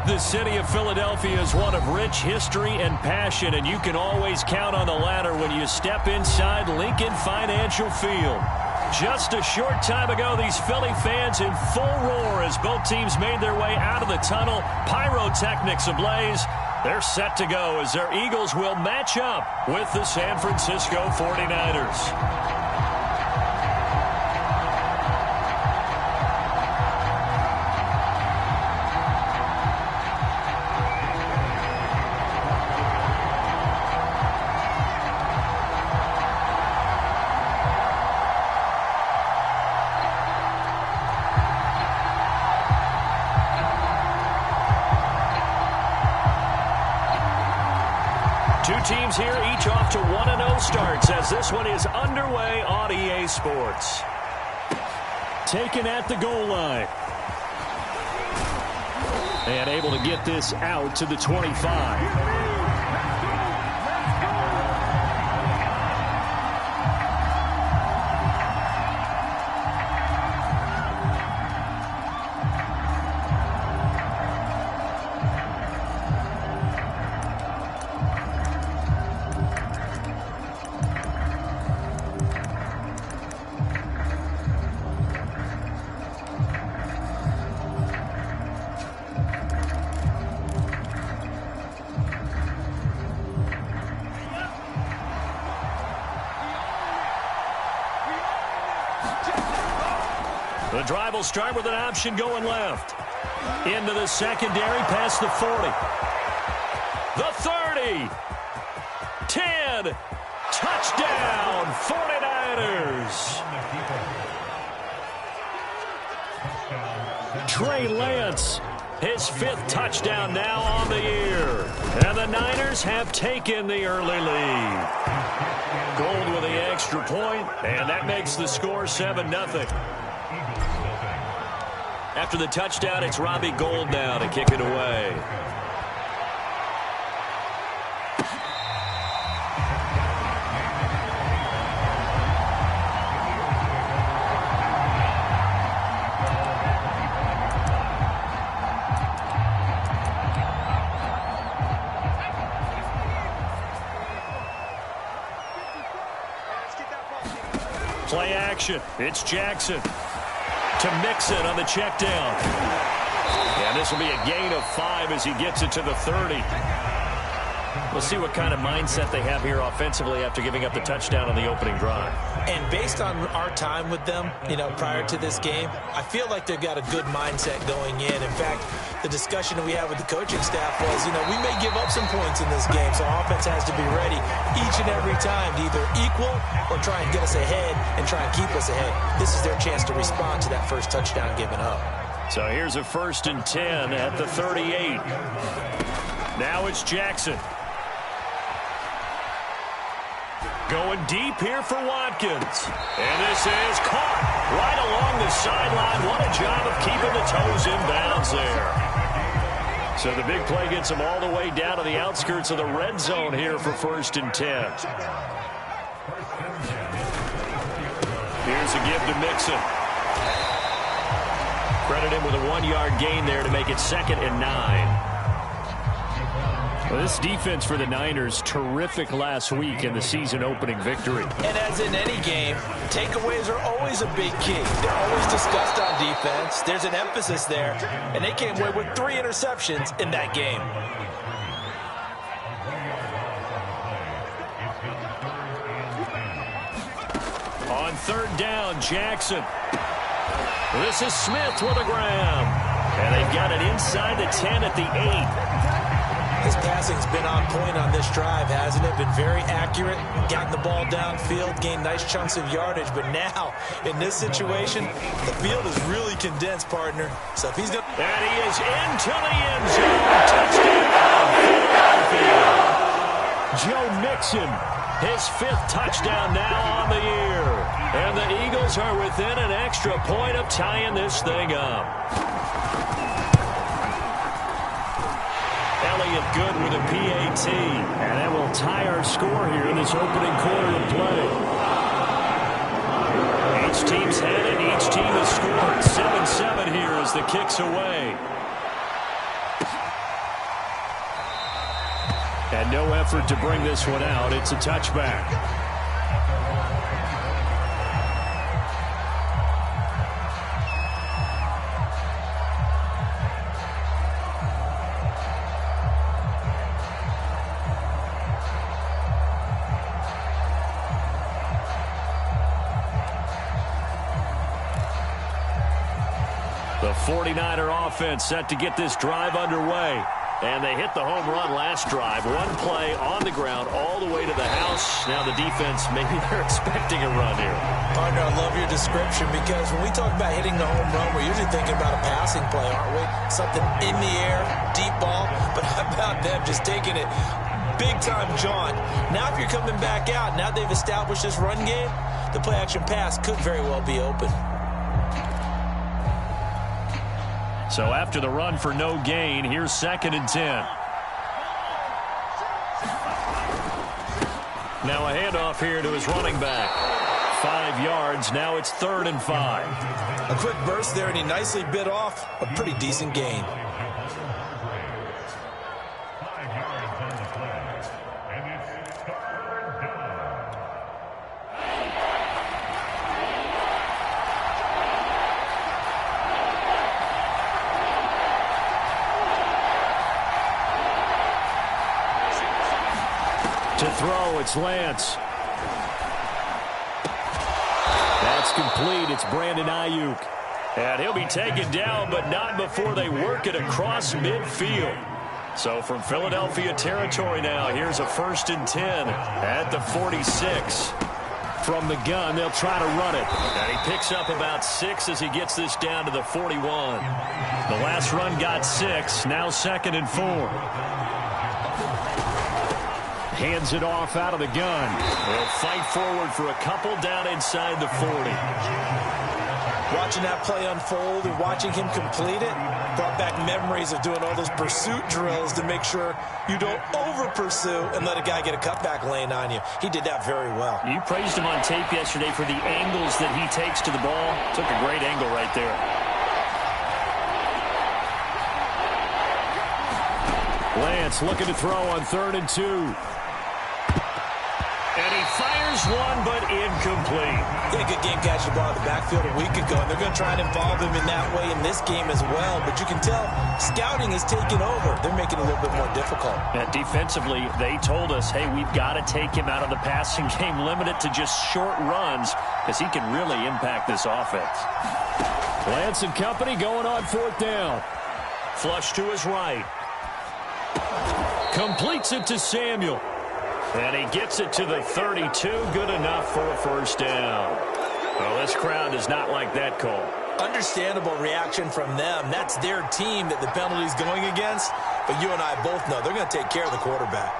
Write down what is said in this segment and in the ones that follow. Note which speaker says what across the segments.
Speaker 1: The city of Philadelphia is one of rich history and passion, and you can always count on the latter when you step inside Lincoln Financial Field. Just a short time ago, these Philly fans in full roar as both teams made their way out of the tunnel, pyrotechnics ablaze. They're set to go as their Eagles will match up with the San Francisco 49ers. Two teams here, each off to 1-0 starts as this one is underway on EA Sports. Taken at the goal line. And able to get this out to the 25. The drive will start with an option going left. Into the secondary, past the 40. The 30. 10. Touchdown, 49ers. Trey Lance, his 5th touchdown now on the year. And the Niners have taken the early lead. Gold with the extra point, and that makes the score 7-0. After the touchdown, it's Robbie Gould now to kick it away. Play action. It's Jackson. To Mixon on the check down. And this will be a gain of 5 as he gets it to the 30. We'll see what kind of mindset they have here offensively after giving up the touchdown on the opening drive.
Speaker 2: And based on our time with them, prior to this game, I feel like they've got a good mindset going in. In fact, the discussion that we had with the coaching staff was, we may give up some points in this game, so offense has to be ready each and every time to either equal or try and get us ahead and try and keep us ahead. This is their chance to respond to that first touchdown given up.
Speaker 1: So here's a 1st and 10 at the 38. Now it's Jackson. Going deep here for Watkins. And this is caught right along the sideline. What a job of keeping the toes in bounds there. So the big play gets him all the way down to the outskirts of the red zone here for 1st and 10. Here's a give to Mixon. Credit him with a 1-yard gain there to make it 2nd and 9. Well, this defense for the Niners, terrific last week in the season-opening victory.
Speaker 2: And as in any game, takeaways are always a big key. They're always discussed on defense. There's an emphasis there, and they came away with 3 interceptions in that game.
Speaker 1: On 3rd down, Jackson. This is Smith with a grab. And they've got it inside the 10 at the 8.
Speaker 2: His passing's been on point on this drive, hasn't it? Been very accurate, gotten the ball downfield, gained nice chunks of yardage. But now, in this situation, the field is really condensed, partner. So if he's going to...
Speaker 1: And he is into the end zone. Touchdown, Philadelphia. Joe Mixon, his 5th touchdown now on the year. And the Eagles are within an extra point of tying this thing up. Elliott good with a PAT. And that will tie our score here in this opening quarter of play. Each team's had it. Each team has scored. 7-7 here as the kick's away. And no effort to bring this one out. It's a touchback. The 49er offense set to get this drive underway. And they hit the home run last drive. One play on the ground all the way to the house. Now the defense, maybe they're expecting a run here.
Speaker 2: Partner, I love your description because when we talk about hitting the home run, we're usually thinking about a passing play, aren't we? Something in the air, deep ball. But how about them just taking it big-time jaunt? Now if you're coming back out, now they've established this run game, the play-action pass could very well be open.
Speaker 1: So after the run for no gain, here's 2nd and 10. Now a handoff here to his running back. 5 yards. Now it's 3rd and 5.
Speaker 2: A quick burst there, and he nicely bit off a pretty decent gain.
Speaker 1: To throw, it's Lance. That's complete. It's Brandon Ayuk. And he'll be taken down, but not before they work it across midfield. So from Philadelphia territory now, here's a 1st and 10 at the 46. From the gun, they'll try to run it. And he picks up about 6 as he gets this down to the 41. The last run got 6. Now 2nd and 4. Hands it off out of the gun. They'll fight forward for a couple down inside the 40.
Speaker 2: Watching that play unfold and watching him complete it brought back memories of doing all those pursuit drills to make sure you don't over-pursue and let a guy get a cutback lane on you. He did that very well.
Speaker 1: You praised him on tape yesterday for the angles that he takes to the ball. Took a great angle right there. Lance looking to throw on 3rd and 2. And he fires one, but incomplete.
Speaker 2: Yeah, good game catching the ball in the backfield a week ago, and they're going to try and involve him in that way in this game as well. But you can tell scouting is taking over. They're making it a little bit more difficult.
Speaker 1: And defensively, they told us, hey, we've got to take him out of the passing game, limit it to just short runs, because he can really impact this offense. Lance and company going on 4th down. Flush to his right. Completes it to Samuel. And he gets it to the 32. Good enough for a 1st down. Well, this crowd does not like that call.
Speaker 2: Understandable reaction from them. That's their team that the penalty's going against. But you and I both know they're going to take care of the quarterback.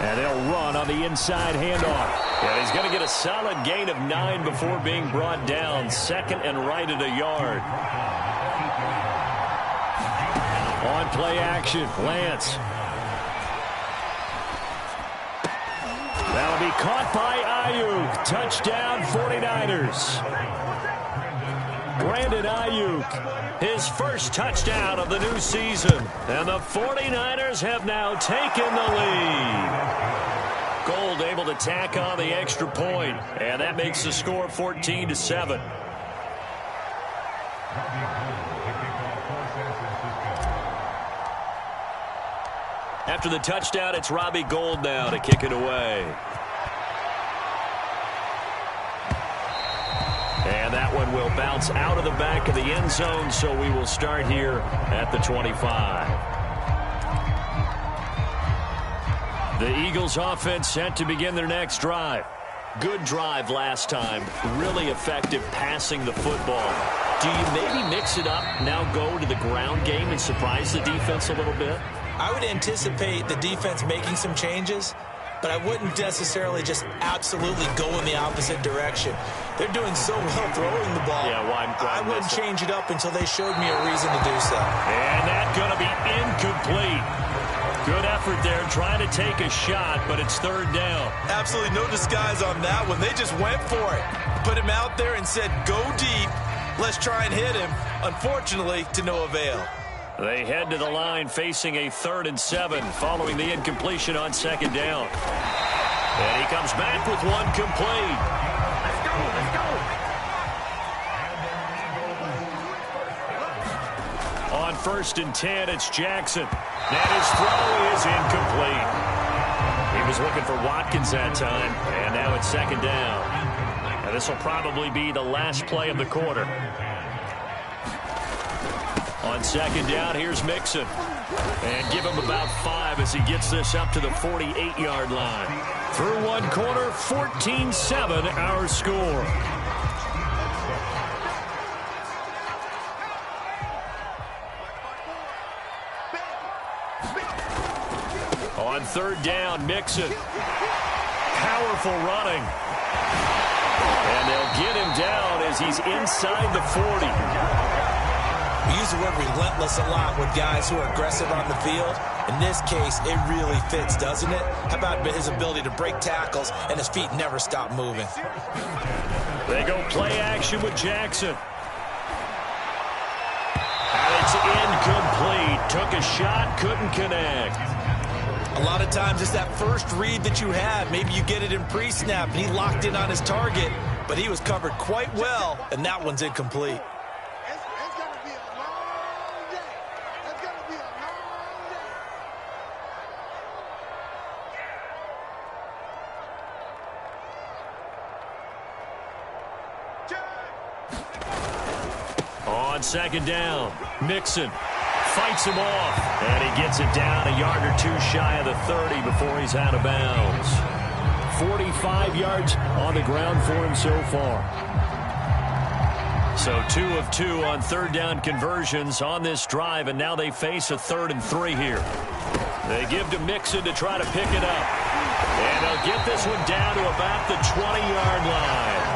Speaker 1: And they'll run on the inside handoff. And he's going to get a solid gain of 9 before being brought down. 2nd and right at a yard. On play action, Lance. That'll be caught by Ayuk. Touchdown, 49ers. Brandon Ayuk, his first touchdown of the new season. And the 49ers have now taken the lead. Gold able to tack on the extra point, and that makes the score 14-7. After the touchdown, it's Robbie Gould now to kick it away. And that one will bounce out of the back of the end zone, so we will start here at the 25. The Eagles offense set to begin their next drive. Good drive last time. Really effective passing the football. Do you maybe mix it up, now go to the ground game and surprise the defense a little bit?
Speaker 2: I would anticipate the defense making some changes, but I wouldn't necessarily just absolutely go in the opposite direction. They're doing so well throwing the ball.
Speaker 1: Yeah, why
Speaker 2: I wouldn't change it up until they showed me a reason to do so.
Speaker 1: And that's going to be incomplete. Good effort there, trying to take a shot, but it's 3rd down.
Speaker 2: Absolutely no disguise on that one. They just went for it. Put him out there and said, go deep. Let's try and hit him. Unfortunately, to no avail.
Speaker 1: They head to the line facing a 3rd and 7 following the incompletion on 2nd down. And he comes back with one complete.
Speaker 3: Let's go, let's go.
Speaker 1: On 1st and 10, it's Jackson. And his throw is incomplete. He was looking for Watkins that time, and now it's 2nd down. Now this will probably be the last play of the quarter. On 2nd down, here's Mixon. And give him about 5 as he gets this up to the 48-yard line. Through one quarter, 14-7 our score. On 3rd down, Mixon. Powerful running. And they'll get him down as he's inside the 40.
Speaker 2: We use the word relentless a lot with guys who are aggressive on the field. In this case, it really fits, doesn't it? How about his ability to break tackles and his feet never stop moving?
Speaker 1: They go play action with Jackson. And it's incomplete. Took a shot, couldn't connect.
Speaker 2: A lot of times it's that first read that you have. Maybe you get it in pre-snap and he locked in on his target, but he was covered quite well, and that one's incomplete.
Speaker 1: On 2nd down, Mixon fights him off, and he gets it down a yard or 2 shy of the 30 before he's out of bounds. 45 yards on the ground for him so far. So 2 of 2 on 3rd down conversions on this drive, and now they face a 3rd and 3 here. They give to Mixon to try to pick it up, and they'll get this one down to about the 20-yard line.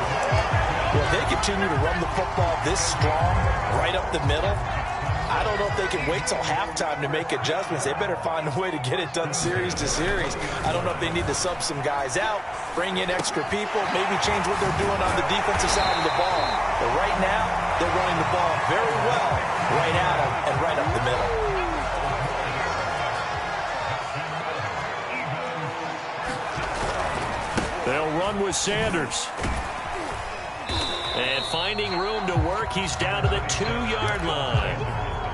Speaker 2: Well, if they continue to run the football this strong, right up the middle, I don't know if they can wait till halftime to make adjustments. They better find a way to get it done series to series. I don't know if they need to sub some guys out, bring in extra people, maybe change what they're doing on the defensive side of the ball. But right now, they're running the ball very well right at them and right up the middle.
Speaker 1: They'll run with Sanders. And finding room to work, he's down to the 2-yard line.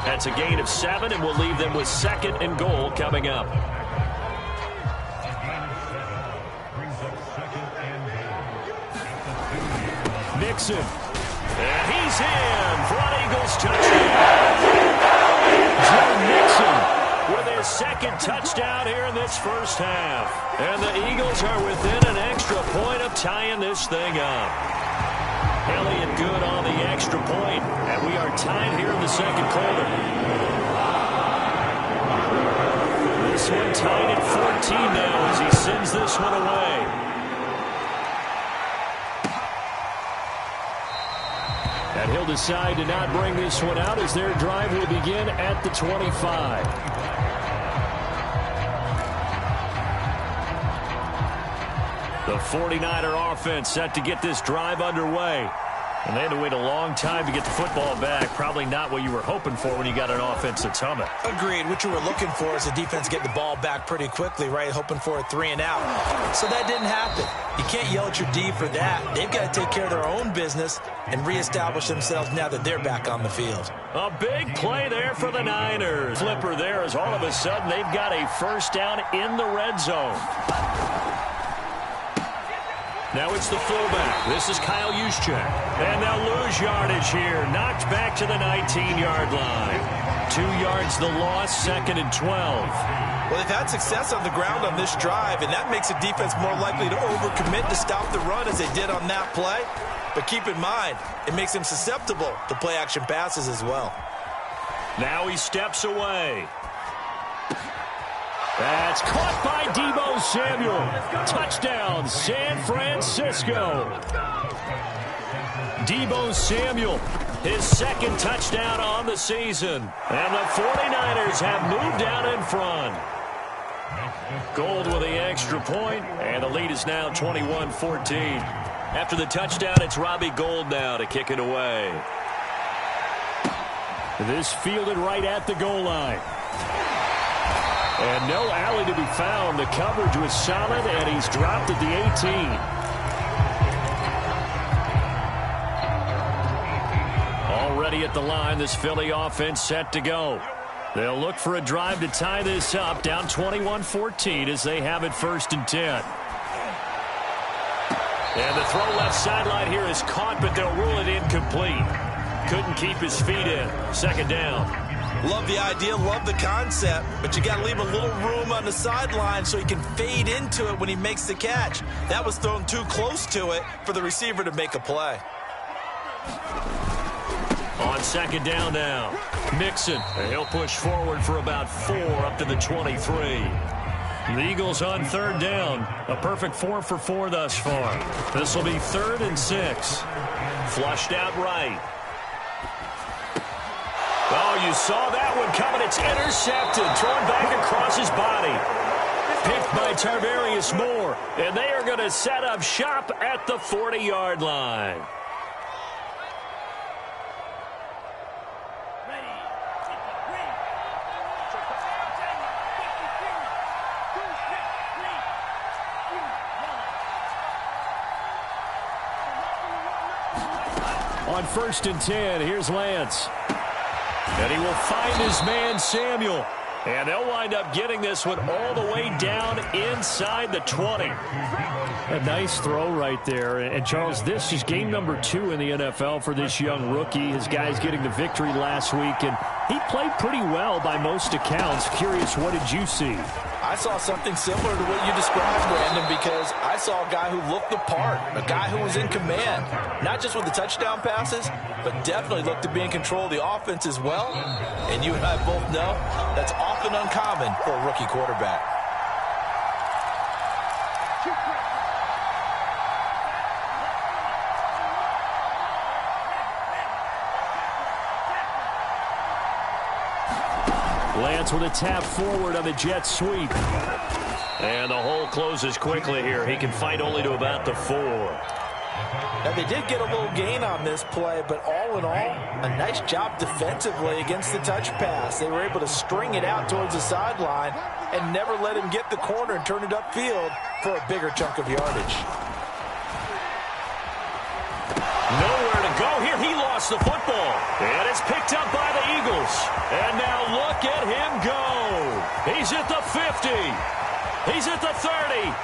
Speaker 1: That's a gain of 7, and we'll leave them with 2nd and goal coming up. Mixon. And he's in for an Eagles touchdown. Joe Mixon with his 2nd touchdown here in this first half. And the Eagles are within an extra point of tying this thing up. Elliott good on the extra point, and we are tied here in the 2nd quarter. This one tied at 14 now as he sends this one away. And he'll decide to not bring this one out as their drive will begin at the 25. The 49er offense set to get this drive underway. And they had to wait a long time to get the football back. Probably not what you were hoping for when you got an offense that's humming.
Speaker 2: Agreed. What you were looking for is the defense get the ball back pretty quickly, right? Hoping for a 3 and out. So that didn't happen. You can't yell at your D for that. They've got to take care of their own business and reestablish themselves now that they're back on the field.
Speaker 1: A big play there for the Niners. Flipper there as all of a sudden they've got a first down in the red zone. Now it's the fullback. This is Kyle Juszczyk. And they'll lose yardage here. Knocked back to the 19-yard line. 2 yards the loss, 2nd and 12.
Speaker 2: Well, they've had success on the ground on this drive, and that makes the defense more likely to overcommit to stop the run as they did on that play. But keep in mind, it makes them susceptible to play-action passes as well.
Speaker 1: Now he steps away. That's caught by Deebo Samuel. Touchdown, San Francisco. Deebo Samuel, his 2nd touchdown on the season. And the 49ers have moved out in front. Gold with the extra point, and the lead is now 21-14. After the touchdown, it's Robbie Gould now to kick it away. This fielded right at the goal line. And no alley to be found. The coverage was solid, and he's dropped at the 18. Already at the line, this Philly offense set to go. They'll look for a drive to tie this up, down 21-14 as they have it 1st and 10. And the throw left sideline here is caught, but they'll rule it incomplete. Couldn't keep his feet in. 2nd down.
Speaker 2: Love the idea, love the concept, but you got to leave a little room on the sideline so he can fade into it when he makes the catch. That was thrown too close to it for the receiver to make a play.
Speaker 1: On 2nd down now, Mixon. He'll push forward for about 4 up to the 23. The Eagles on 3rd down. A perfect 4 for 4 thus far. This will be 3rd and 6. Flushed out right. Oh, you saw that one coming. It's intercepted. Thrown back across his body. Picked by Tarvarius Moore. And they are going to set up shop at the 40-yard line. On 1st and 10, here's Lance. And he will find his man, Samuel. And they'll wind up getting this one all the way down inside the 20. A nice throw right there. And, Charles, this is game number 2 in the NFL for this young rookie. His guys getting the victory last week, and he played pretty well by most accounts. Curious, what did you see?
Speaker 2: I saw something similar to what you described, Brandon, because I saw a guy who looked the part, a guy who was in command, not just with the touchdown passes, but definitely looked to be in control of the offense as well. And you and I both know that's often uncommon for a rookie quarterback.
Speaker 1: Lance with a tap forward on the jet sweep. And the hole closes quickly here. He can fight only to about the 4.
Speaker 2: Now, they did get a little gain on this play, but all in all, a nice job defensively against the touch pass. They were able to string it out towards the sideline and never let him get the corner and turn it upfield for a bigger chunk of yardage.
Speaker 1: Nowhere to go here. He lost the football. And it's picked up by the Eagles. And now look at him go. He's at the 50. He's at the 30.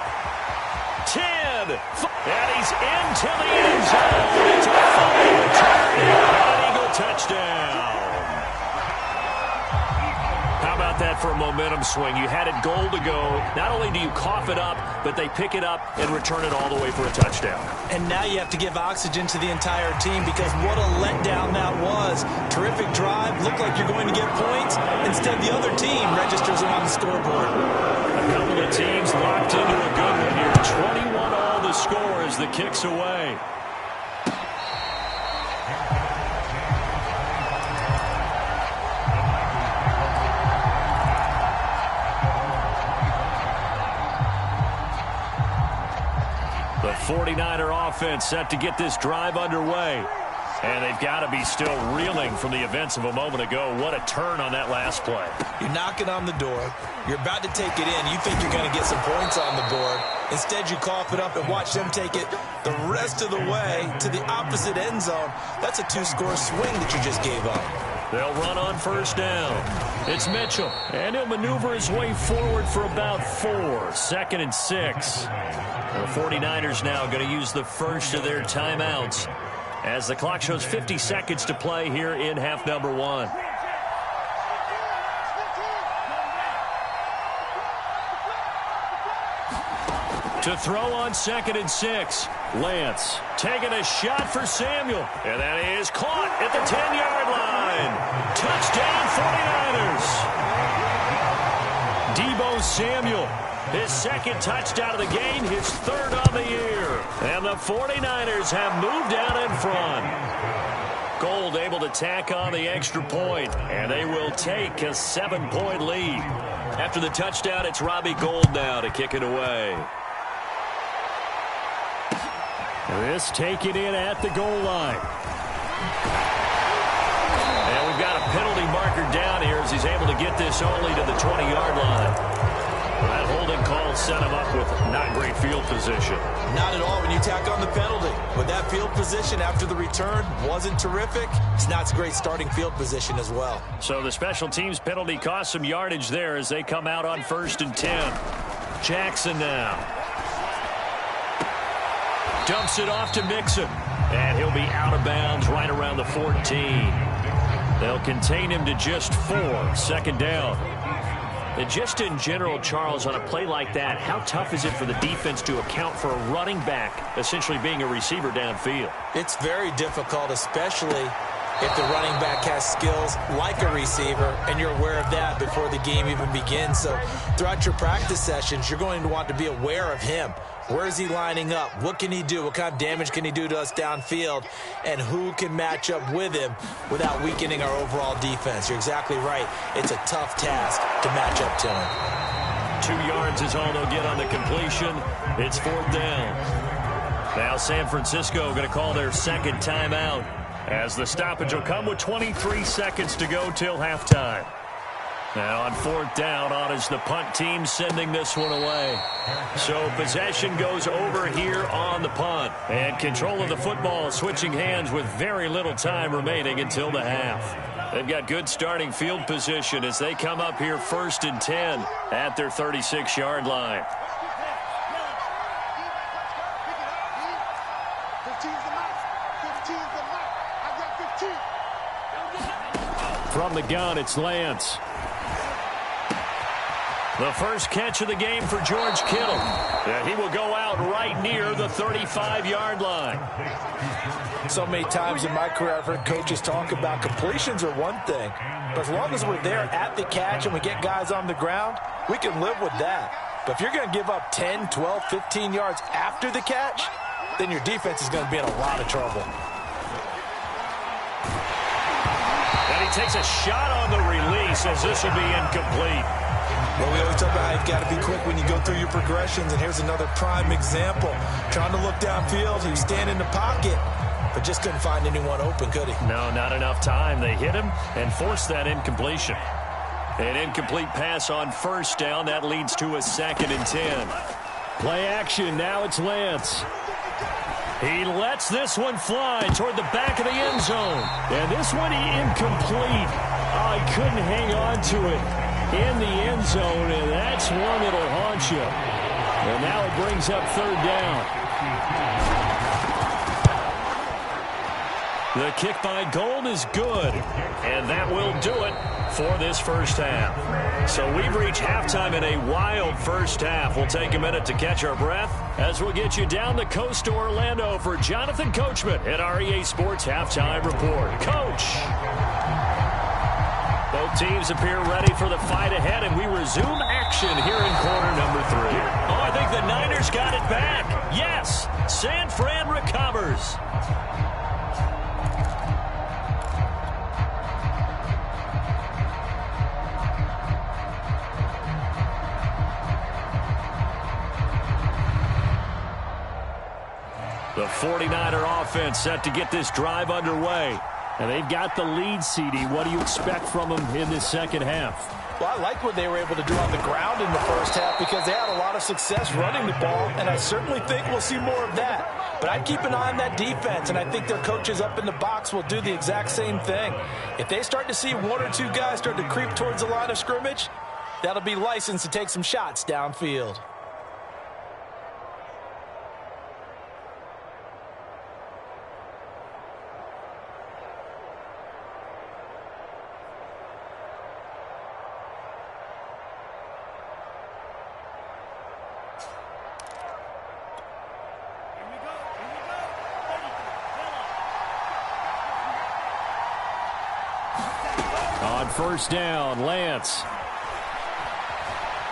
Speaker 1: 10. And he's into the end zone. It's a fumble return and an Eagle touchdown. How about that for a momentum swing? You had it goal to go. Not only do you cough it up, but they pick it up and return it all the way for a touchdown.
Speaker 2: And now you have to give oxygen to the entire team because what a letdown that was. Terrific drive. Looked like you're going to get points. Instead, the other team registers it on the scoreboard.
Speaker 1: A couple of teams locked into a good one here. 21 all the score as the kick's away. The 49er offense set to get this drive underway. And they've got to be still reeling from the events of a moment ago. What a turn on that last play.
Speaker 2: You're knocking on the door. You're about to take it in. You think you're going to get some points on the board. Instead, you cough it up and watch them take it the rest of the way to the opposite end zone. That's a 2-score swing that you just gave up.
Speaker 1: They'll run on 1st down. It's Mitchell, and he'll maneuver his way forward for about 4. 2nd and 6. The 49ers now going to use the first of their timeouts as the clock shows 50 seconds to play here in half number 1. To throw on 2nd and 6. Lance taking a shot for Samuel. And that is caught at the 10-yard line. Touchdown 49ers. Deebo Samuel. His 2nd touchdown of the game, his 3rd on the year. And the 49ers have moved out in front. Gold able to tack on the extra point, and they will take a 7-point lead. After the touchdown, it's Robbie Gould now to kick it away. This taken in at the goal line. And we we've got a penalty marker down here as he's able to get this only to the 20-yard line. That holding call set him up with not great field position.
Speaker 2: Not at all when you tack on the penalty. With that field position after the return wasn't terrific, it's not great starting field position as well.
Speaker 1: So the special teams penalty cost some yardage there as they come out on 1st and 10. Jackson now. Dumps it off to Mixon. And he'll be out of bounds right around the 14. They'll contain him to just 4. 2nd down. And just in general, Charles, on a play like that, how tough is it for the defense to account for a running back essentially being a receiver downfield?
Speaker 2: It's very difficult, especially if the running back has skills like a receiver, and you're aware of that before the game even begins. So throughout your practice sessions, you're going to want to be aware of him. Where is he lining up? What can he do? What kind of damage can he do to us downfield? And who can match up with him without weakening our overall defense? You're exactly right. It's a tough task to match up to him.
Speaker 1: 2 yards is all they'll get on the completion. It's 4th down. Now San Francisco going to call their 2nd timeout as the stoppage will come with 23 seconds to go till halftime. Now on 4th down, on is the punt team sending this one away. So possession goes over here on the punt. And control of the football switching hands with very little time remaining until the half. They've got good starting field position as they come up here 1st and 10 at their 36-yard line. From the gun, it's Lance. The first catch of the game for George Kittle. And he will go out right near the 35-yard line.
Speaker 2: So many times in my career, I've heard coaches talk about completions are one thing. But as long as we're there at the catch and we get guys on the ground, we can live with that. But if you're going to give up 10, 12, 15 yards after the catch, then your defense is going to be in a lot of trouble.
Speaker 1: And he takes a shot on the release as this will be incomplete.
Speaker 2: Well, we always talk about you've got to be quick when you go through your progressions, and here's another prime example. Trying to look downfield, he was standing in the pocket, but just couldn't find anyone open, could he?
Speaker 1: No, not enough time. They hit him and forced that incompletion. An incomplete pass on 1st down. That leads to a 2nd and 10. Play action. Now it's Lance. He lets this one fly toward the back of the end zone. And this one incomplete. Oh, he couldn't hang on to it in the end zone, and that's one that'll haunt you. And now it brings up 3rd down. The kick by Gold is good, and that will do it for this first half. So we've reached halftime in a wild first half. We'll take a minute to catch our breath as we'll get you down the coast to Orlando for Jonathan Coachman at our EA Sports Halftime Report. Coach! Both teams appear ready for the fight ahead, and we resume action here in quarter number 3. Oh, I think the Niners got it back. Yes, San Fran recovers. The 49er offense set to get this drive underway. And they've got the lead, CD. What do you expect from them in this second half?
Speaker 2: Well, I like what they were able to do on the ground in the first half because they had a lot of success running the ball, and I certainly think we'll see more of that. But I'd keep an eye on that defense, and I think their coaches up in the box will do the exact same thing. If they start to see 1 or 2 guys start to creep towards the line of scrimmage, that'll be licensed to take some shots downfield.
Speaker 1: On 1st down, Lance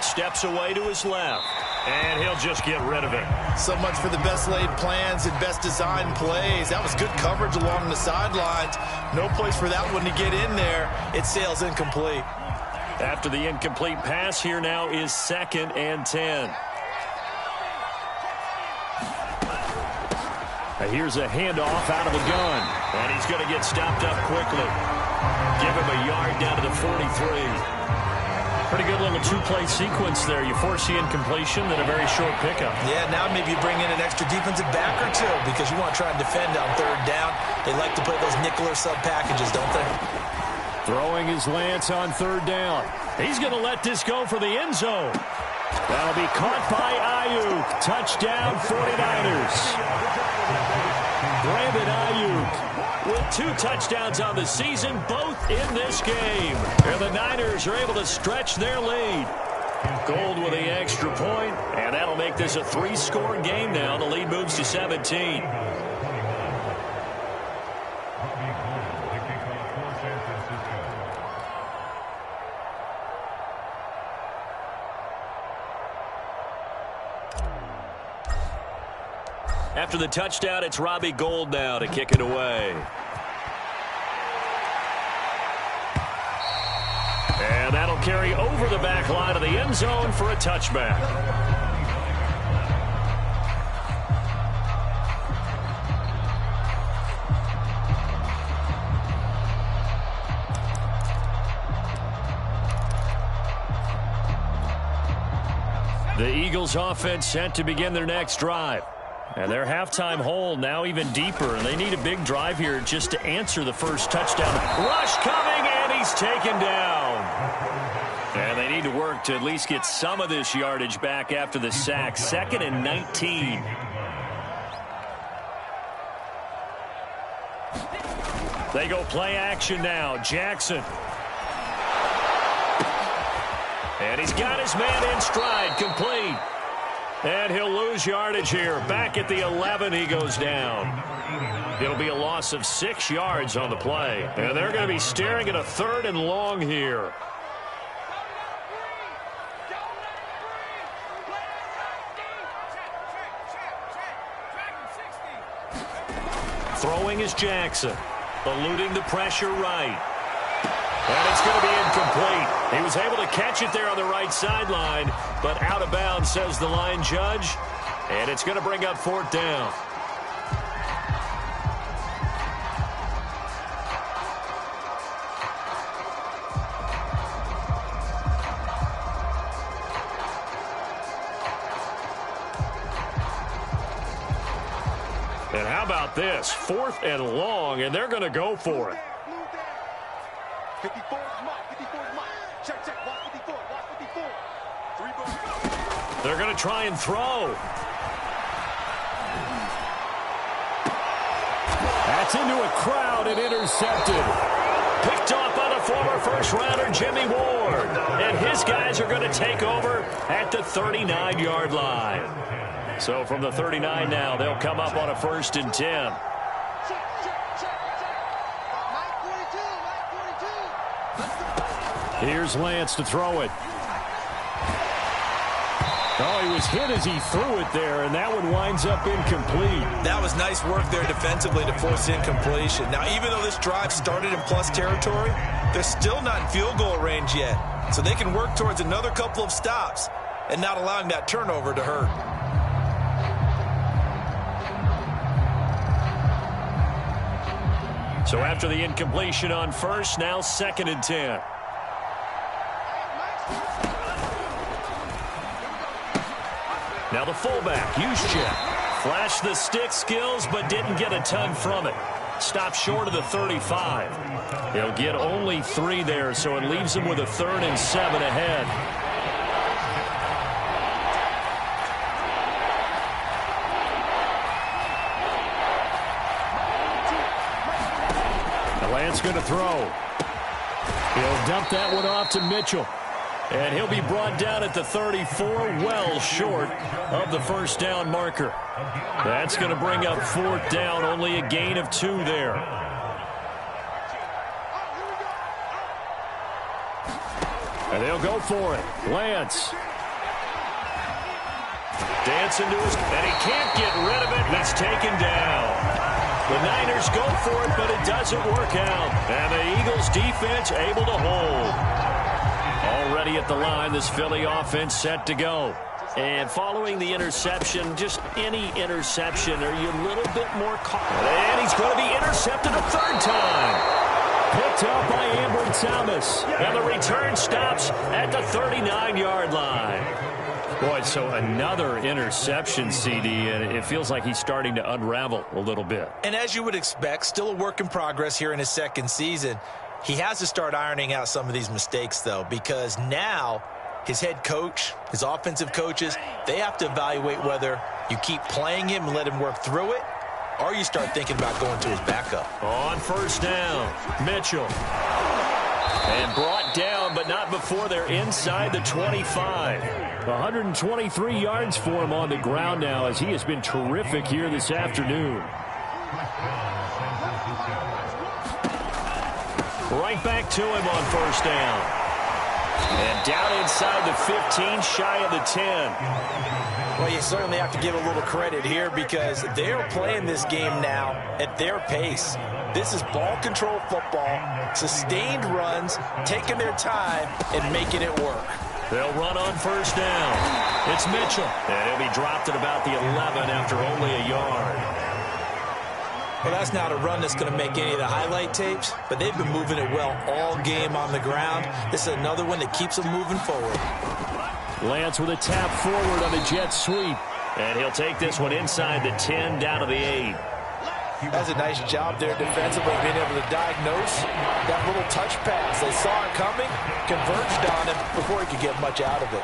Speaker 1: steps away to his left, and he'll just get rid of it.
Speaker 2: So much for the best laid plans and best designed plays. That was good coverage along the sidelines. No place for that one to get in there. It sails incomplete.
Speaker 1: After the incomplete pass, here now is 2nd and 10. Here's a handoff out of the gun, and he's going to get stopped up quickly. Give him a yard down to the 43. Pretty good little two-play sequence there. You force the incompletion, then a very short pickup.
Speaker 2: Yeah, now maybe you bring in an extra defensive back or two because you want to try and defend on third down. They like to play those nickel or sub packages, don't they?
Speaker 1: Throwing his Lance on third down. He's going to let this go for the end zone. That'll be caught by Ayuk. Touchdown, 49ers. Brandon Ayuk with 2 touchdowns on the season, both in this game. And the Niners are able to stretch their lead. Gold with the extra point, and that'll make this a 3-score game now. The lead moves to 17. After the touchdown, it's Robbie Gould now to kick it away. And that'll carry over the back line of the end zone for a touchback. The Eagles offense set to begin their next drive. And their halftime hole now even deeper, and they need a big drive here just to answer the first touchdown. Rush coming, and he's taken down. And they need to work to at least get some of this yardage back after the sack. 2nd and 19. They go play action now. Jackson. And he's got his man in stride, complete. And he'll lose yardage here. Back at the 11, he goes down. It'll be a loss of 6 yards on the play. And they're going to be staring at a 3rd and long here. Throwing is Jackson. Eluding the pressure right. And it's going to be incomplete. He was able to catch it there on the right sideline, but out of bounds, says the line judge. And it's going to bring up 4th down. And how about this? 4th and long, and they're going to go for it.
Speaker 3: 54 is mark. 54 is mark. Check, check. Watch 54. Watch 54. 3 balls.
Speaker 1: They're going to try and throw. That's into a crowd and intercepted. Picked off by the former first-rounder Jimmy Ward. And his guys are going to take over at the 39-yard line. So from the 39 now, they'll come up on a 1st and 10. Here's Lance to throw it. Oh, he was hit as he threw it there, and that one winds up incomplete.
Speaker 2: That was nice work there defensively to force incompletion. Now, even though this drive started in plus territory, they're still not in field goal range yet. So they can work towards another couple of stops and not allowing that turnover to hurt.
Speaker 1: So after the incompletion on 1st, now 2nd and 10. Now the fullback, Juszczyk, flashed the stick skills but didn't get a ton from it. Stopped short of the 35. He'll get only 3 there, so it leaves him with a 3rd and 7 ahead. The Lance going to throw. He'll dump that one off to Mitchell. And he'll be brought down at the 34, well short of the 1st down marker. That's going to bring up 4th down, only a gain of 2 there. And they'll go for it. Lance. Dancing to his, and he can't get rid of it. He's taken down. The Niners go for it, but it doesn't work out. And the Eagles defense able to hold. Already at the line, this Philly offense set to go. And following the interception, just any interception, are you a little bit more cautious? And he's going to be intercepted a 3rd time. Picked up by Amber Thomas. And the return stops at the 39-yard line. Boy, so another interception, CD, and it feels like he's starting to unravel a little bit.
Speaker 2: And as you would expect, still a work in progress here in his second season. He has to start ironing out some of these mistakes, though, because now his head coach, his offensive coaches, they have to evaluate whether you keep playing him and let him work through it, or you start thinking about going to his backup.
Speaker 1: On first down, Mitchell. And brought down, but not before they're inside the 25. 123 yards for him on the ground now, as he has been terrific here this afternoon. Right back to him on first down. And down inside the 15, shy of the 10.
Speaker 2: Well, you certainly have to give a little credit here because they're playing this game now at their pace. This is ball control football, sustained runs, taking their time and making it work.
Speaker 1: They'll run on first down. It's Mitchell. And he'll be dropped at about the 11 after only a yard.
Speaker 2: Well, that's not a run that's going to make any of the highlight tapes, but they've been moving it well all game on the ground. This is another one that keeps them moving forward.
Speaker 1: Lance with a tap forward on the jet sweep. And he'll take this one inside the 10 down to the 8.
Speaker 2: That's a nice job there defensively, being able to diagnose that little touch pass. They saw it coming, converged on him before he could get much out of it.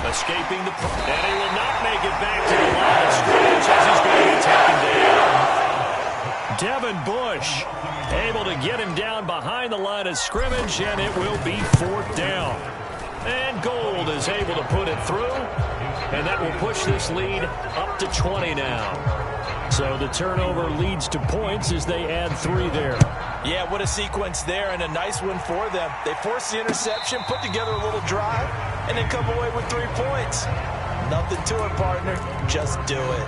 Speaker 1: Escaping the... And he will not make it back to the line of scrimmage as he's going to be taken down. Devin Bush able to get him down behind the line of scrimmage, and it will be fourth down. And Gold is able to put it through, and that will push this lead up to 20 now. So the turnover leads to points as they add 3 there.
Speaker 2: Yeah, what a sequence there, and a nice one for them. They forced the interception, put together a little drive, and then come away with 3 points. Nothing to it, partner. Just do it.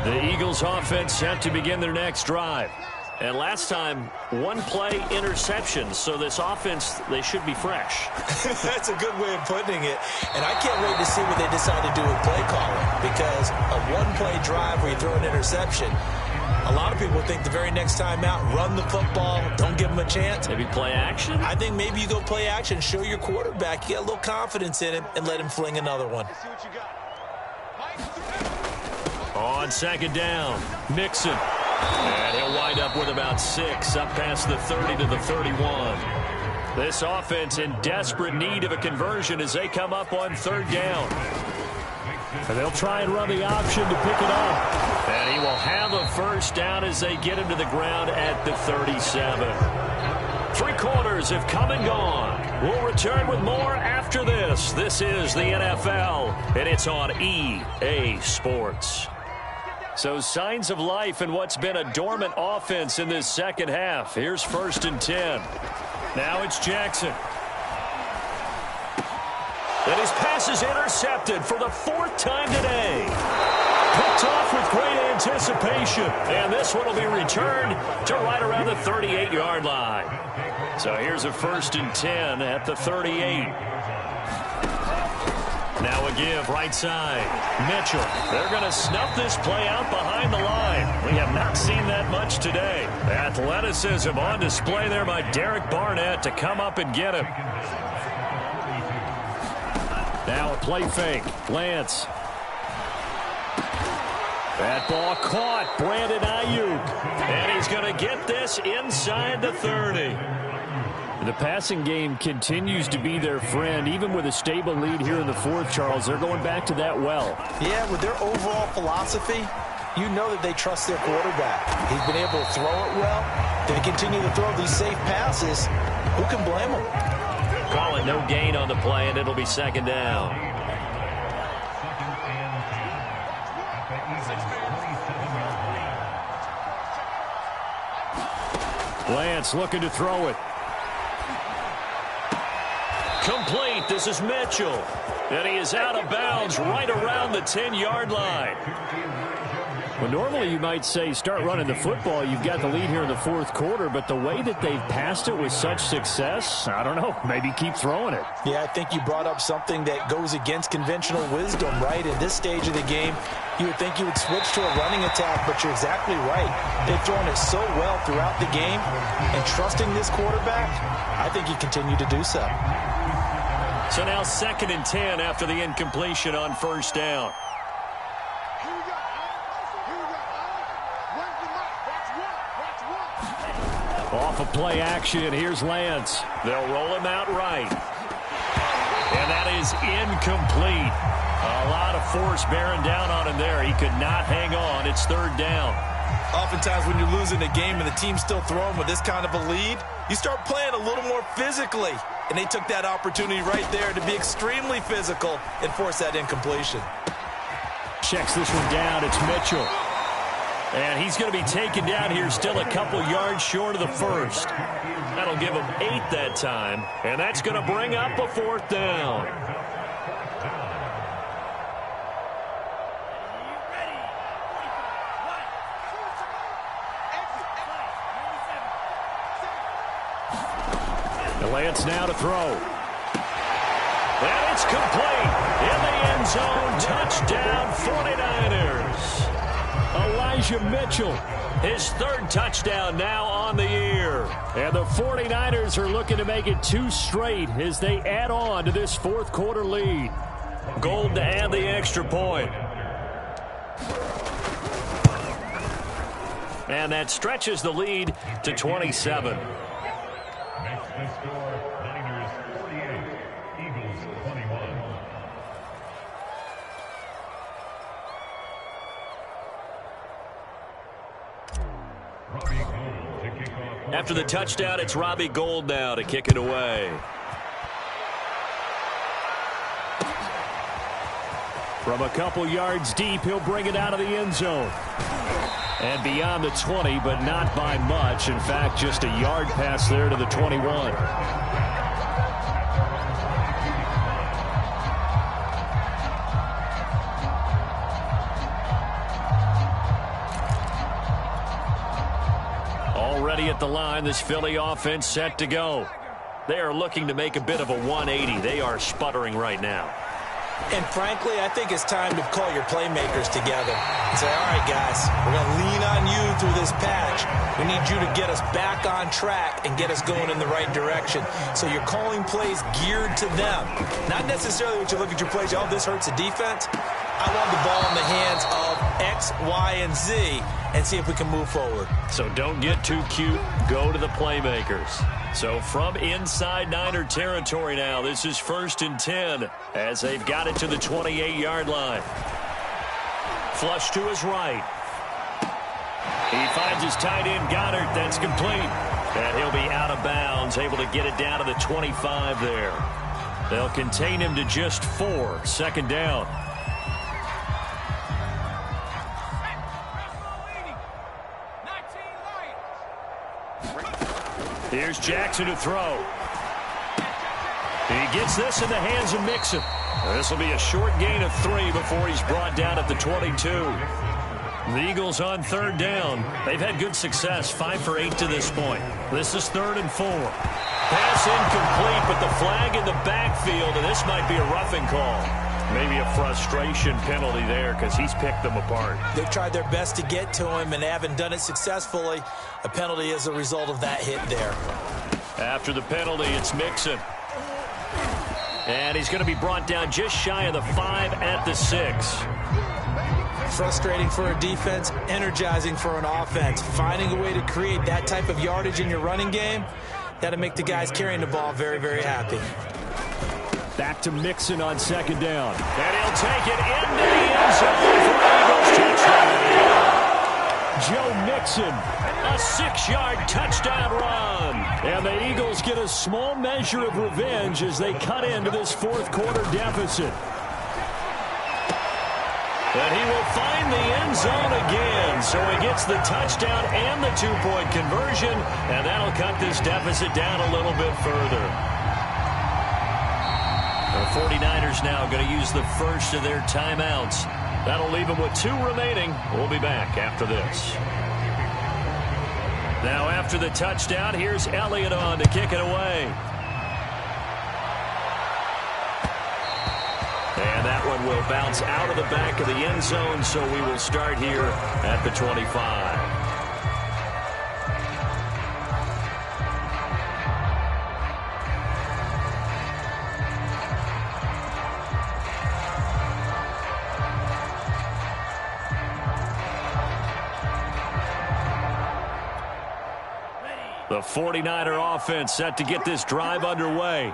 Speaker 1: The Eagles offense set to begin their next drive. And last time, 1 play interception. So this offense, they should be fresh.
Speaker 2: That's a good way of putting it. And I can't wait to see what they decide to do with play calling. Because a 1-play drive where you throw an interception, a lot of people think the very next time out, run the football, don't give them a chance.
Speaker 1: Maybe play action?
Speaker 2: I think maybe you go play action, show your quarterback, you get a little confidence in him, and let him fling another one.
Speaker 1: On second down, Mixon. And he'll wind up with about 6, up past the 30 to the 31. This offense in desperate need of a conversion as they come up on third down. And they'll try and run the option to pick it up. And he will have a first down as they get him to the ground at the 37. 3 quarters have come and gone. We'll return with more after this. This is the NFL, and it's on EA Sports. So signs of life in what's been a dormant offense in this second half. Here's first and 10. Now it's Jackson. And his pass is intercepted for the 4th time today. Picked off with great anticipation. And this one will be returned to right around the 38-yard line. So here's a first and 10 at the 38. Now a give right side. Mitchell. They're going to snuff this play out behind the line. We have not seen that much today. Athleticism on display there by Derek Barnett to come up and get him. Now a play fake. Lance. That ball caught. Brandon Ayuk. And he's going to get this inside the 30. The passing game continues to be their friend. Even with a stable lead here in the 4th, Charles, they're going back to that well.
Speaker 2: Yeah, with their overall philosophy, you know that they trust their quarterback. He's been able to throw it well. They continue to throw these safe passes. Who can blame them?
Speaker 1: Call it no gain on the play, and it'll be second down. Lance looking to throw it. Complete. This is Mitchell. And he is out of bounds right around the 10-yard line. Well, normally you might say start running the football. You've got the lead here in the fourth quarter, but the way that they've passed it with such success, I don't know, maybe keep throwing it.
Speaker 2: Yeah, I think you brought up something that goes against conventional wisdom, right? In this stage of the game, you would think you would switch to a running attack, but you're exactly right. They've thrown it so well throughout the game, and trusting this quarterback, I think you continue to do so.
Speaker 1: So now 2nd and 10 after the incompletion on first down. Off of play action, here's Lance. They'll roll him out right. And that is incomplete. A lot of force bearing down on him there. He could not hang on. It's 3rd down.
Speaker 2: Oftentimes when you're losing a game and the team's still throwing with this kind of a lead, you start playing a little more physically. And they took that opportunity right there to be extremely physical and force that incompletion.
Speaker 1: Checks this one down. It's Mitchell. And he's going to be taken down here still a couple yards short of the first. That'll give him 8 that time. And that's going to bring up a 4th down. Lance now to throw. And it's complete. In the end zone. Touchdown 49ers. Elijah Mitchell, his 3rd touchdown now on the year. And the 49ers are looking to make it 2 straight as they add on to this 4th quarter lead. Gold to add the extra point. And that stretches the lead to 27. After the touchdown, it's Robbie Gould now to kick it away. From a couple yards deep, he'll bring it out of the end zone. And beyond the 20, but not by much. In fact, just a yard pass there to the 21. Already at the line, this Philly offense set to go. They are looking to make a bit of a 180. They are sputtering right now.
Speaker 2: And frankly, I think it's time to call your playmakers together and say, all right, guys, we're going to lean on you through this patch. We need you to get us back on track and get us going in the right direction. So you're calling plays geared to them. Not necessarily when you look at your plays, oh, this hurts the defense. I want the ball in the hands of X, Y, and Z and see if we can move forward.
Speaker 1: So don't get too cute. Go to the playmakers. So from inside Niner territory now, this is 1st and 10 as they've got it to the 28-yard line. Flush to his right. He finds his tight end, Goddard. That's complete. And he'll be out of bounds, able to get it down to the 25 there. They'll contain him to just 4. 2nd down. Here's Jackson to throw. He gets this in the hands of Mixon. This will be a short gain of 3 before he's brought down at the 22. The Eagles on 3rd down. They've had good success, 5 for 8 to this point. This is 3rd and 4. Pass incomplete, but the flag in the backfield, and this might be a roughing call. Maybe a frustration penalty there because he's picked them apart.
Speaker 2: They've tried their best to get to him and haven't done it successfully. A penalty is a result of that hit there.
Speaker 1: After the penalty, it's Mixon. And he's going to be brought down just shy of the 5 at the 6.
Speaker 2: Frustrating for a defense, energizing for an offense. Finding a way to create that type of yardage in your running game, that'll make the guys carrying the ball very, very happy.
Speaker 1: Back to Mixon on 2nd down. And he'll take it into the end zone for Eagles touchdown. Joe Mixon, a 6-yard touchdown run. And the Eagles get a small measure of revenge as they cut into this 4th quarter deficit. And he will find the end zone again. So he gets the touchdown and the 2-point conversion. And that'll cut this deficit down a little bit further. The 49ers now going to use the first of their timeouts That'll leave him with 2 remaining. We'll be back after this. Now after the touchdown, here's Elliott on to kick it away. And that one will bounce out of the back of the end zone, so we will start here at the 25. The 49er offense set to get this drive underway.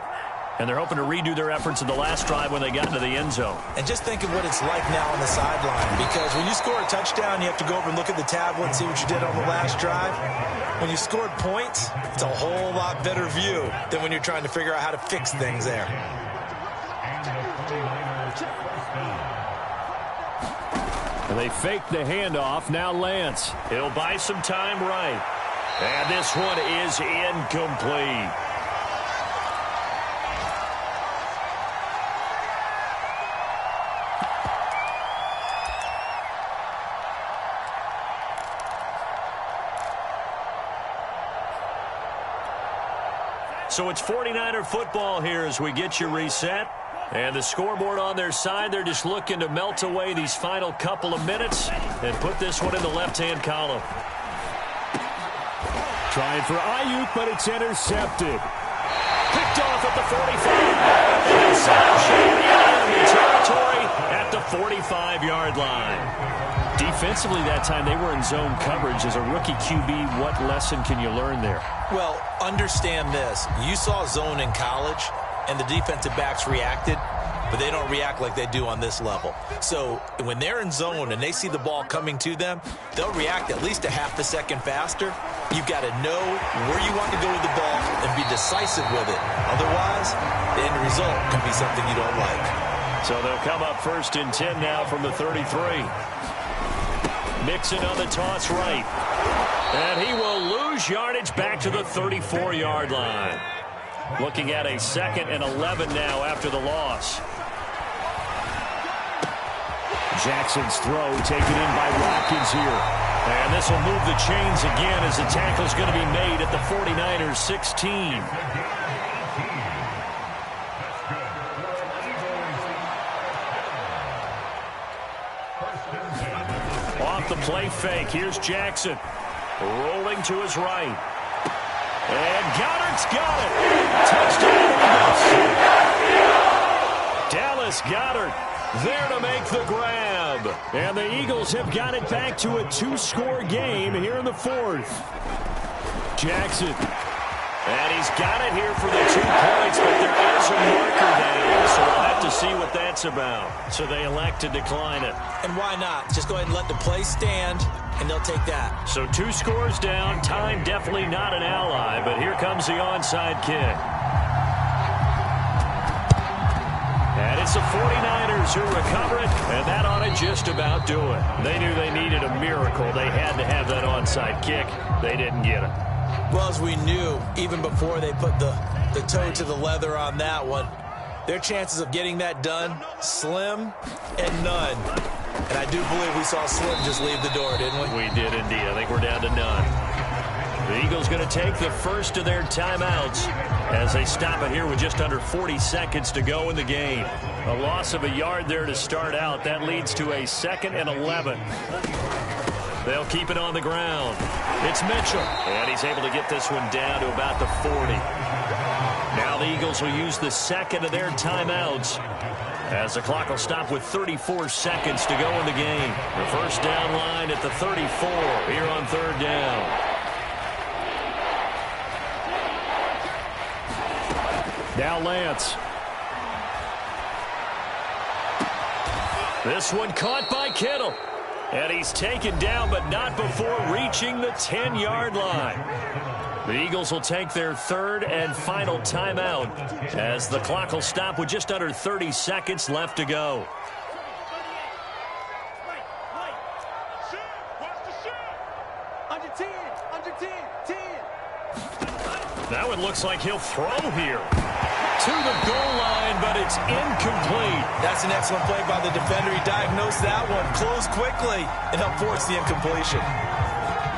Speaker 1: And they're hoping to redo their efforts in the last drive when they got into the end zone.
Speaker 2: And just think of what it's like now on the sideline, because when you score a touchdown, you have to go over and look at the tablet and see what you did on the last drive. When you scored points, it's a whole lot better view than when you're trying to figure out how to fix things there.
Speaker 1: And they fake the handoff. Now Lance. He'll buy some time right. And this one is incomplete. So it's 49er football here as we get you reset. And the scoreboard on their side, they're just looking to melt away these final couple of minutes and put this one in the left-hand column. Trying for Ayuk, but it's intercepted. Picked off at the 45. Interception in enemy territory at the 45-yard line. Defensively that time, they were in zone coverage. As a rookie QB, what lesson can you learn there?
Speaker 2: Well, understand this. You saw zone in college, and the defensive backs reacted, but they don't react like they do on this level. So when they're in zone and they see the ball coming to them, they'll react at least a half a second faster. You've got to know where you want to go with the ball and be decisive with it. Otherwise, the end result can be something you don't like.
Speaker 1: So they'll come up 1st and 10 now from the 33. Mixon on the toss right. And he will lose yardage back to the 34-yard line. Looking at a 2nd and 11 now after the loss. Jackson's throw taken in by Watkins here. And this will move the chains again as the tackle's going to be made at the 49ers 16. Off the play fake, here's Jackson. Rolling to his right. And Goddard's got it. Touchdown Eagles. Dallas Goedert there to make the grab. And the Eagles have got it back to a 2-score game here in the 4th. Jackson. And he's got it here for the 2 points, but there is a marker down. So we'll have to see what that's about. So they elect to decline it.
Speaker 2: And why not? Just go ahead and let the play stand, and they'll take that.
Speaker 1: So 2 scores down. Time definitely not an ally, but here comes the onside kick. And it's the 49ers who recover it, and that ought to just about do it. They knew they needed a miracle. They had to have that onside kick. They didn't get it.
Speaker 2: Well, as we knew, even before they put the toe to the leather on that one, their chances of getting that done, slim and none. And I do believe we saw Slim just leave the door, didn't we?
Speaker 1: We did indeed. I think we're down to none. The Eagles going to take the first of their timeouts as they stop it here with just under 40 seconds to go in the game. A loss of a yard there to start out. That leads to a 2nd and 11. They'll keep it on the ground. It's Mitchell. And he's able to get this one down to about the 40. Now the Eagles will use the 2nd of their timeouts as the clock will stop with 34 seconds to go in the game. The first down line at the 34 here on 3rd down. Now Lance. This one caught by Kittle. And he's taken down, but not before reaching the 10-yard line. The Eagles will take their 3rd and final timeout as the clock will stop with just under 30 seconds left to go.
Speaker 3: Under 10,
Speaker 1: 10. That one looks like he'll throw here. to the goal line, but it's incomplete.
Speaker 2: That's an excellent play by the defender. He diagnosed that one, closed quickly, and helped force the incompletion.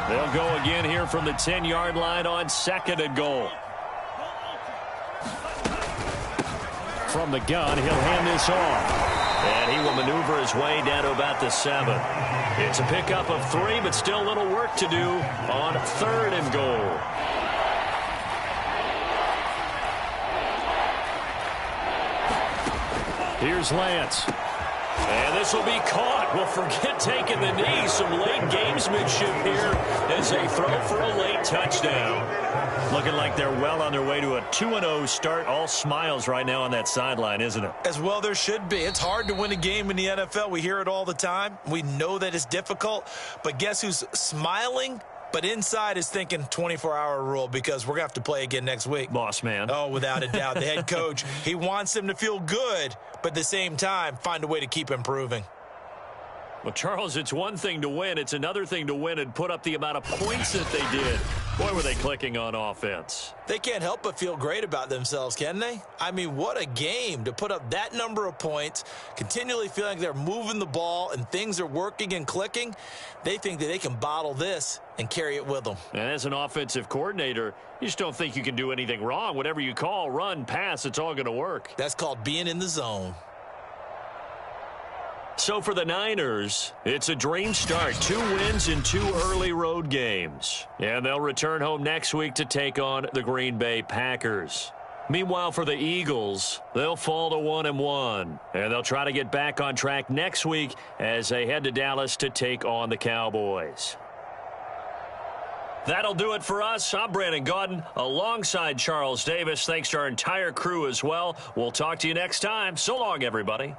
Speaker 1: They'll go again here from the 10-yard line on 2nd and goal. From the gun, he'll hand this off. And he will maneuver his way down to about the 7. It's a pickup of 3, but still a little work to do on 3rd and goal. Here's Lance. And this will be caught. Well, forget taking the knee. Some late gamesmanship here as they throw for a late touchdown. Looking like they're well on their way to a 2-0 start. All smiles right now on that sideline, isn't it?
Speaker 2: As well there should be. It's hard to win a game in the NFL. We hear it all the time. We know that it's difficult. But guess who's smiling? But inside is thinking 24-hour rule because we're going to have to play again next week.
Speaker 1: Boss man.
Speaker 2: Oh, without a doubt. The head coach, he wants them to feel good, but at the same time, find a way to keep improving.
Speaker 1: Well, Charles, it's one thing to win. It's another thing to win and put up the amount of points that they did. Boy, were they clicking on offense.
Speaker 2: They can't help but feel great about themselves, can they? I mean, what a game to put up that number of points, continually feeling like they're moving the ball and things are working and clicking. They think that they can bottle this and carry it with them.
Speaker 1: And as an offensive coordinator, you just don't think you can do anything wrong. Whatever you call, run, pass, it's all going to work.
Speaker 2: That's called being in the zone.
Speaker 1: So for the Niners, it's a dream start. 2 wins in 2 early road games. And they'll return home next week to take on the Green Bay Packers. Meanwhile, for the Eagles, they'll fall to 1-1. And they'll try to get back on track next week as they head to Dallas to take on the Cowboys. That'll do it for us. I'm Brandon Gaudin alongside Charles Davis. Thanks to our entire crew as well. We'll talk to you next time. So long, everybody.